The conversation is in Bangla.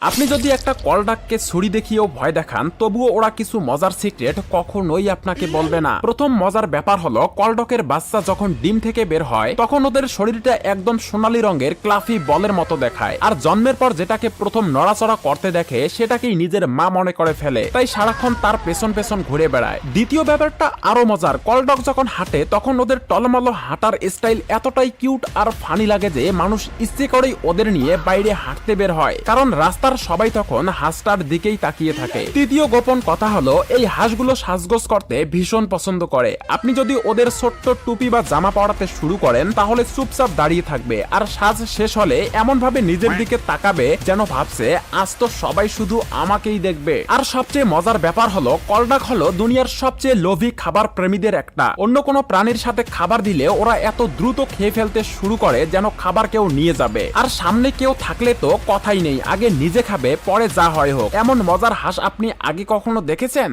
আপনি যদি একটা কলডাককে ছুরি দেখিয়েও ভয় দেখান, তবুও ওরা কিছু মজার সিক্রেট কখনোই আপনাকে বলবে না। প্রথম মজার ব্যাপার হলো, কলডকের বাচ্চা যখন ডিম থেকে বের হয় তখন ওদের শরীরটা একদম সোনালী রঙের ক্লাফি বলের মতো দেখায়, আর জন্মের পর যেটাকে প্রথম নড়াচড়া করতে দেখে সেটাকেই নিজের মা মনে করে ফেলে, তাই সারাক্ষণ তার পেছন পেছন ঘুরে বেড়ায়। দ্বিতীয় ব্যাপারটা আরো মজার, কলডক যখন হাঁটে তখন ওদের টলমল হাঁটার স্টাইল এতটাই কিউট আর ফানি লাগে যে মানুষ ইচ্ছে করেই ওদের নিয়ে বাইরে হাঁটতে বের হয়, কারণ রাস্তার সবাই তখন হাঁসটার দিকেই তাকিয়ে থাকে। তৃতীয় গোপন কথা হলো, এই হাঁসগুলো সাজগোজ করতে ভীষণ পছন্দ করে। আপনি যদি ওদের ছোট্ট টুপি বা জামা পরাতে শুরু করেন তাহলে চুপচাপ দাঁড়িয়ে থাকবে, আর সাজ শেষ হলে এমন ভাবে নিজের দিকে তাকাবে যেন ভাবছে আজ তো সবাই শুধু আমাকেই দেখবে। আর সবচেয়ে মজার ব্যাপার হলো, কলডাক হলো দুনিয়ার সবচেয়ে লোভী খাবার প্রেমীদের একটা। অন্য কোনো প্রাণীর সাথে খাবার দিলে ওরা এত দ্রুত খেয়ে ফেলতে শুরু করে যেন খাবার কেউ নিয়ে যাবে, আর সামনে কেউ থাকলে তো কথাই নেই, আগে নিজে খাবে পরে যা হয় হোক। এমন মজার হাঁস আপনি আগে কখনো দেখেছেন?